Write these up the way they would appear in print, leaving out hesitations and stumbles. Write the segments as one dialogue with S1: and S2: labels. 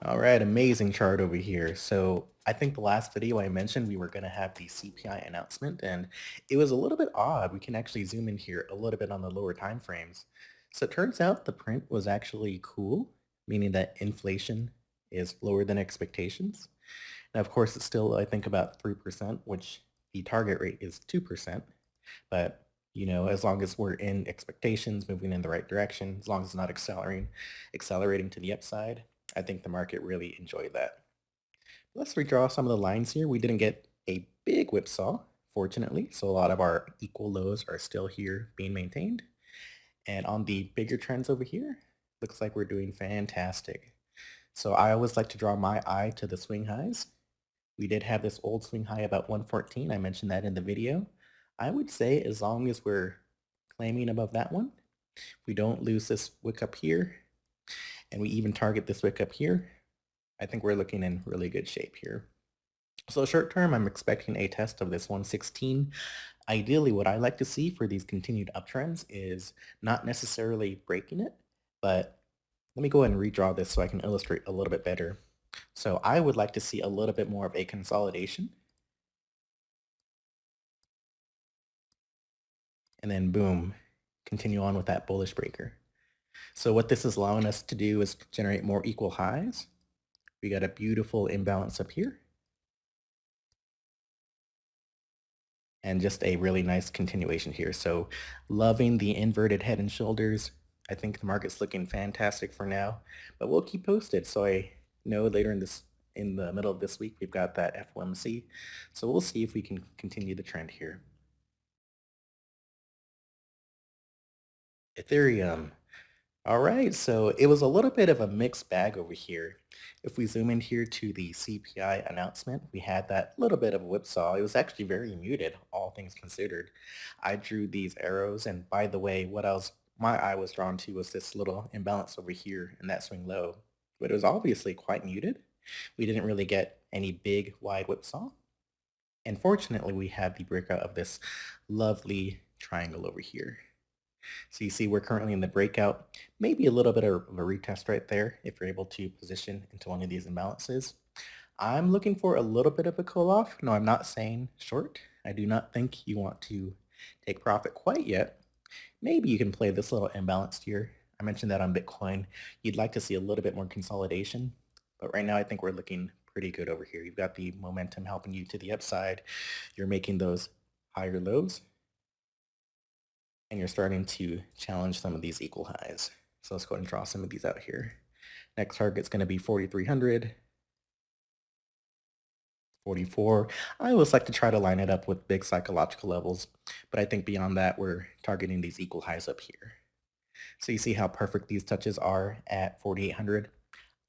S1: All right, amazing chart over here. So I think the last video I mentioned we were going to have the CPI announcement, and it was a little bit odd. We can actually zoom in here a little bit on the lower time frames. So it turns out the print was actually cool, meaning that inflation is lower than expectations. Now, of course, it's still, I think, about 3%, which the target rate is 2%. But, as long as we're in expectations, moving in the right direction, as long as it's not accelerating to the upside, I think the market really enjoyed that. Let's redraw some of the lines here. We didn't get a big whipsaw, fortunately, so a lot of our equal lows are still here being maintained. And on the bigger trends over here, looks like we're doing fantastic. So I always like to draw my eye to the swing highs. We did have this old swing high about 114. I mentioned that in the video. I would say as long as we're claiming above that one, we don't lose this wick up here, and we even target this wick up here, I think we're looking in really good shape here. So short term, I'm expecting a test of this 116. Ideally, what I like to see for these continued uptrends is not necessarily breaking it, but let me go ahead and redraw this so I can illustrate a little bit better. So I would like to see a little bit more of a consolidation. And then boom, continue on with that bullish breaker. So what this is allowing us to do is generate more equal highs. We got a beautiful imbalance up here. And just a really nice continuation here. So loving the inverted head and shoulders. I think the market's looking fantastic for now, but we'll keep posted. So I know later in the middle of this week, we've got that FOMC. So we'll see if we can continue the trend here. Ethereum. All right, so it was a little bit of a mixed bag over here. If we zoom in here to the CPI announcement, we had that little bit of a whipsaw. It was actually very muted, all things considered. I drew these arrows, and by the way, my eye was drawn to was this little imbalance over here in that swing low, but it was obviously quite muted. We didn't really get any big wide whipsaw. And fortunately, we had the breakout of this lovely triangle over here. So you see we're currently in the breakout, maybe a little bit of a retest right there if you're able to position into one of these imbalances. I'm looking for a little bit of a cool off. No, I'm not saying short. I do not think you want to take profit quite yet. Maybe you can play this little imbalance here. I mentioned that on Bitcoin. You'd like to see a little bit more consolidation, but right now I think we're looking pretty good over here. You've got the momentum helping you to the upside. You're making those higher lows, and you're starting to challenge some of these equal highs. So let's go ahead and draw some of these out here. Next target's going to be 4,300, 44. I always like to try to line it up with big psychological levels, but I think beyond that, we're targeting these equal highs up here. So you see how perfect these touches are at 4,800.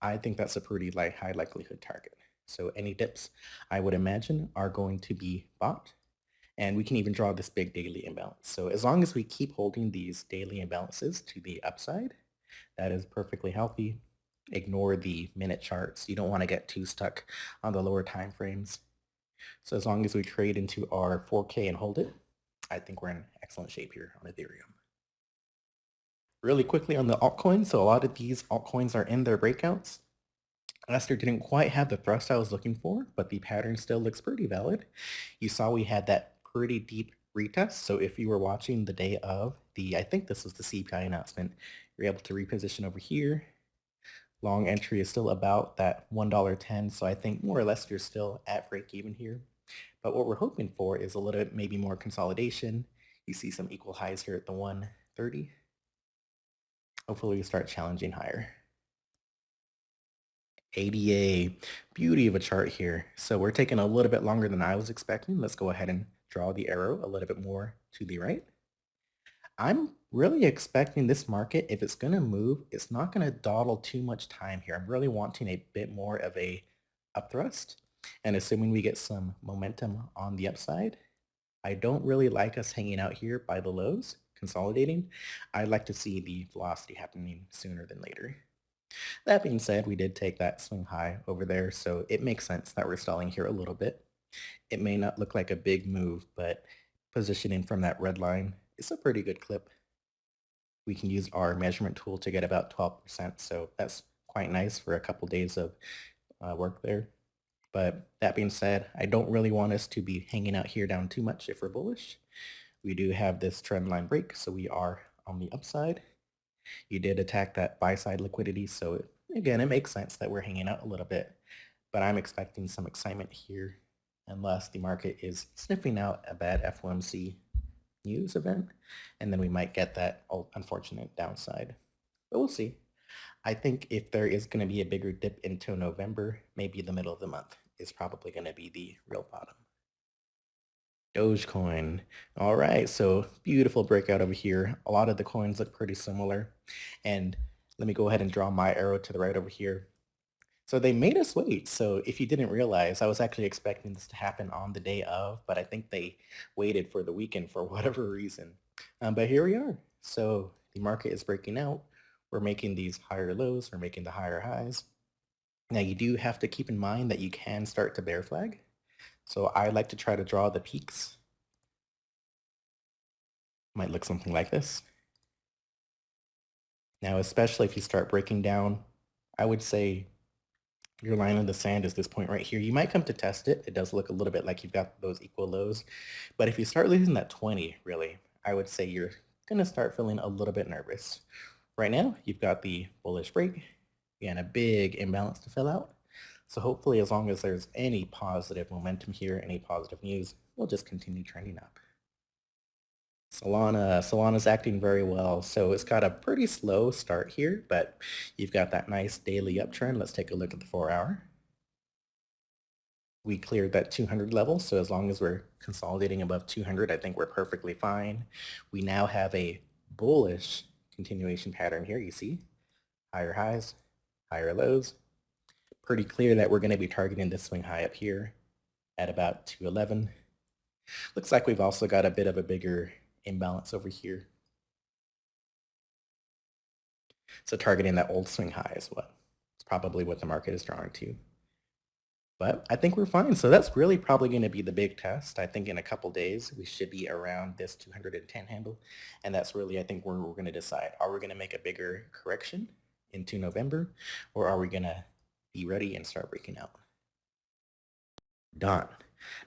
S1: I think that's a pretty high likelihood target. So any dips, I would imagine, are going to be bought. And we can even draw this big daily imbalance. So as long as we keep holding these daily imbalances to the upside, that is perfectly healthy. Ignore the minute charts. You don't want to get too stuck on the lower time frames. So as long as we trade into our 4K and hold it, I think we're in excellent shape here on Ethereum. Really quickly on the altcoins, so a lot of these altcoins are in their breakouts. Aster didn't quite have the thrust I was looking for, but the pattern still looks pretty valid. You saw we had that pretty deep retest. So if you were watching the day of I think this was the CPI announcement, you're able to reposition over here. Long entry is still about that $1.10. So I think more or less you're still at break even here. But what we're hoping for is a little bit maybe more consolidation. You see some equal highs here at the 130. Hopefully we start challenging higher. ADA, beauty of a chart here. So we're taking a little bit longer than I was expecting. Let's go ahead and draw the arrow a little bit more to the right. I'm really expecting this market, if it's going to move, it's not going to dawdle too much time here. I'm really wanting a bit more of a upthrust. And assuming we get some momentum on the upside, I don't really like us hanging out here by the lows, consolidating. I'd like to see the velocity happening sooner than later. That being said, we did take that swing high over there, so it makes sense that we're stalling here a little bit. It may not look like a big move, but positioning from that red line is a pretty good clip. We can use our measurement tool to get about 12%, so that's quite nice for a couple days of work there. But that being said, I don't really want us to be hanging out here down too much if we're bullish. We do have this trend line break, so we are on the upside. You did attack that buy side liquidity, so again, it makes sense that we're hanging out a little bit. But I'm expecting some excitement here unless the market is sniffing out a bad FOMC news event, and then we might get that unfortunate downside. But we'll see. I think if there is going to be a bigger dip into November, maybe the middle of the month is probably going to be the real bottom. Dogecoin. All right, so beautiful breakout over here. A lot of the coins look pretty similar. And let me go ahead and draw my arrow to the right over here. So they made us wait. So if you didn't realize, I was actually expecting this to happen on the day of, but I think they waited for the weekend for whatever reason. But here we are. So the market is breaking out. We're making these higher lows. We're making the higher highs. Now you do have to keep in mind that you can start to bear flag. So I like to try to draw the peaks. Might look something like this. Now, especially if you start breaking down, I would say your line in the sand is this point right here. You might come to test it. It does look a little bit like you've got those equal lows. But if you start losing that 20, really, I would say you're going to start feeling a little bit nervous. Right now, you've got the bullish break and a big imbalance to fill out. So hopefully, as long as there's any positive momentum here, any positive news, we'll just continue trending up. Solana's acting very well. So it's got a pretty slow start here, but you've got that nice daily uptrend. Let's take a look at the 4-hour. We cleared that 200 level, so as long as we're consolidating above 200, I think we're perfectly fine. We now have a bullish continuation pattern here. You see higher highs, higher lows. Pretty clear that we're going to be targeting this swing high up here at about 211. Looks like we've also got a bit of a bigger imbalance over here. So targeting that old swing high is it's probably what the market is drawing to. But I think we're fine. So that's really probably going to be the big test. I think in a couple days, we should be around this 210 handle. And that's really, I think, where we're going to decide. Are we going to make a bigger correction into November? Or are we going to be ready and start breaking out? Dot.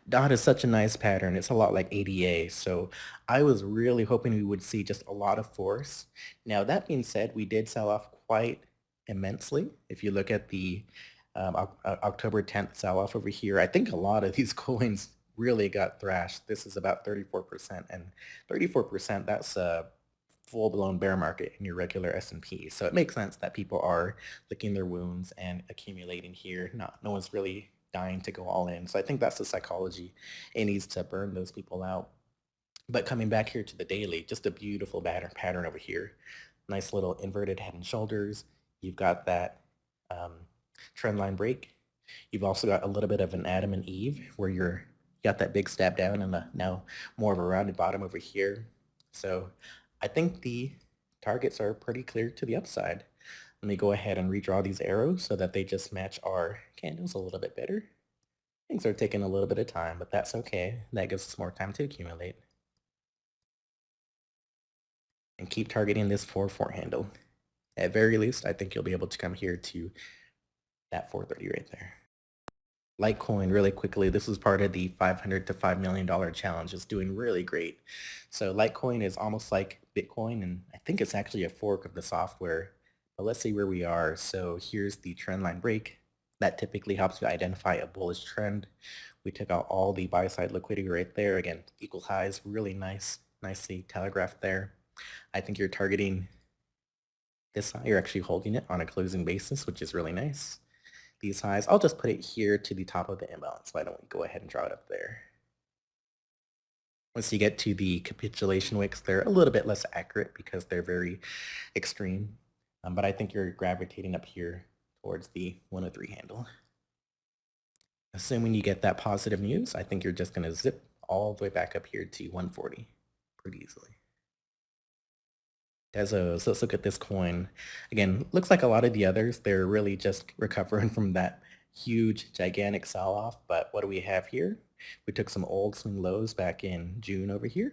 S1: Dot is such a nice pattern. It's a lot like ADA. So I was really hoping we would see just a lot of force. Now, that being said, we did sell off quite immensely. If you look at the October 10th sell-off over here, I think a lot of these coins really got thrashed. This is about 34%, and 34%, that's a full-blown bear market in your regular S&P. So it makes sense that people are licking their wounds and accumulating here. No one's really dying to go all in. So I think that's the psychology. It needs to burn those people out. But coming back here to the daily, just a beautiful pattern over here. Nice little inverted head and shoulders. You've got that trend line break. You've also got a little bit of an Adam and Eve where you got that big stab down and now more of a rounded bottom over here. So I think the targets are pretty clear to the upside. Let me go ahead and redraw these arrows so that they just match our candles a little bit better. Things are taking a little bit of time, but that's okay. That gives us more time to accumulate. And keep targeting this 4-4 handle. At very least, I think you'll be able to come here to that 430 right there. Litecoin, really quickly, this is part of the $500 to $5 million challenge. It's doing really great. So Litecoin is almost like Bitcoin, and I think it's actually a fork of the software. But let's see where we are. So here's the trend line break. That typically helps you identify a bullish trend. We took out all the buy side liquidity right there. Again, equal highs, really nicely telegraphed there. I think you're targeting this high. You're actually holding it on a closing basis, which is really nice. These highs, I'll just put it here to the top of the imbalance. Why don't we go ahead and draw it up there? Once you get to the capitulation wicks, they're a little bit less accurate because they're very extreme. But I think you're gravitating up here towards the 103 handle. Assuming you get that positive news, I think you're just going to zip all the way back up here to 140 pretty easily. Tezos, let's look at this coin. Again, looks like a lot of the others, they're really just recovering from that huge, gigantic sell-off. But what do we have here? We took some old swing lows back in June over here.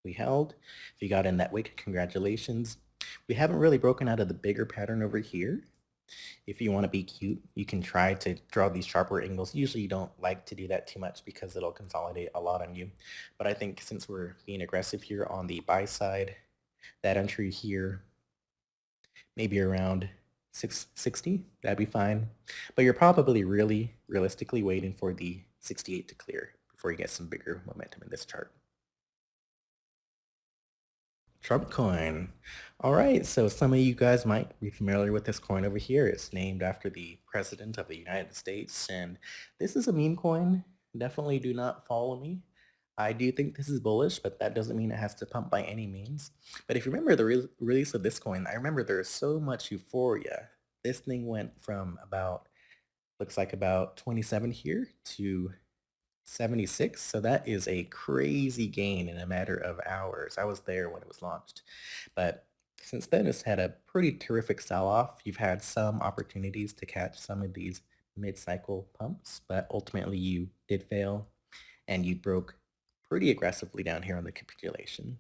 S1: We held. If you got in that wick, congratulations. We haven't really broken out of the bigger pattern over here. If you want to be cute, you can try to draw these sharper angles. Usually you don't like to do that too much because it'll consolidate a lot on you. But I think since we're being aggressive here on the buy side, that entry here, maybe around 660, that'd be fine. But you're probably really realistically waiting for the 68 to clear before you get some bigger momentum in this chart. Trump coin. All right, so some of you guys might be familiar with this coin over here. It's named after the President of the United States, and this is a meme coin. Definitely do not follow me. I do think this is bullish, but that doesn't mean it has to pump by any means. But if you remember the release of this coin, I remember there was so much euphoria. This thing went from about, looks like about 27 here to 76. So that is a crazy gain in a matter of hours. I was there when it was launched. But since then, it's had a pretty terrific sell-off. You've had some opportunities to catch some of these mid-cycle pumps, but ultimately you did fail and you broke pretty aggressively down here on the capitulation.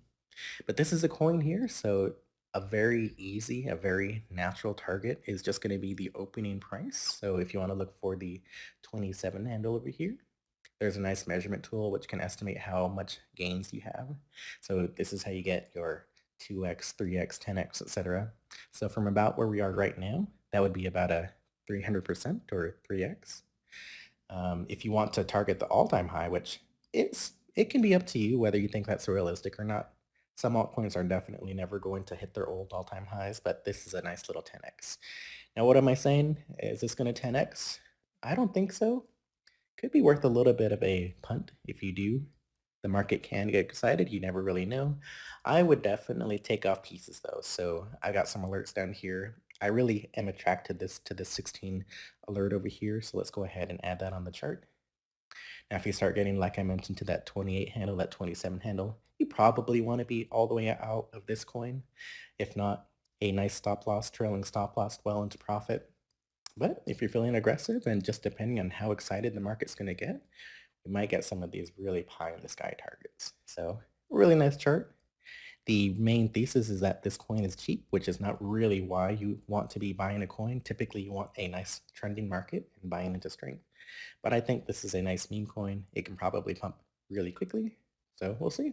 S1: But this is a coin here, so a very easy, a very natural target is just going to be the opening price. So if you want to look for the 27 handle over here, there's a nice measurement tool which can estimate how much gains you have. So this is how you get your 2x, 3x, 10x, etc. So from about where we are right now, that would be about a 300% or 3x. If you want to target the all-time high, which it can be up to you whether you think that's realistic or not. Some altcoins are definitely never going to hit their old all-time highs, but this is a nice little 10x. Now, what am I saying? Is this going to 10x? I don't think so. Could be worth a little bit of a punt if you do. The market can get excited. You never really know. I would definitely take off pieces though. So I got some alerts down here. I really am attracted to this 16 alert over here. So let's go ahead and add that on the chart. Now, if you start getting, like I mentioned, to that 28 handle, that 27 handle, you probably want to be all the way out of this coin. If not, a nice stop loss, trailing stop loss well into profit. But if you're feeling aggressive and just depending on how excited the market's going to get, we might get some of these really pie in the sky targets. So really nice chart. The main thesis is that this coin is cheap, which is not really why you want to be buying a coin. Typically, you want a nice trending market and buying into strength. But I think this is a nice meme coin. It can probably pump really quickly. So we'll see.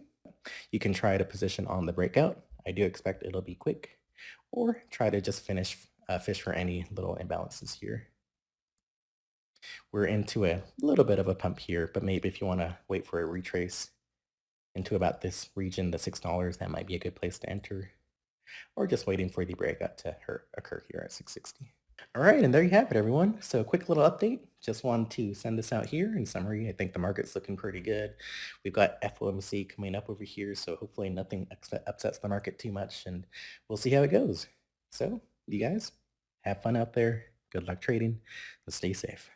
S1: You can try to position on the breakout. I do expect it'll be quick. Or try to just fish for any little imbalances here. We're into a little bit of a pump here, but maybe if you want to wait for a retrace into about this region, the $6, that might be a good place to enter. Or just waiting for the breakout to occur here at 660. All right, and there you have it, everyone. So a quick little update. Just wanted to send this out here. In summary, I think the market's looking pretty good. We've got FOMC coming up over here, so hopefully nothing upsets the market too much, and we'll see how it goes. So you guys, have fun out there. Good luck trading, and stay safe.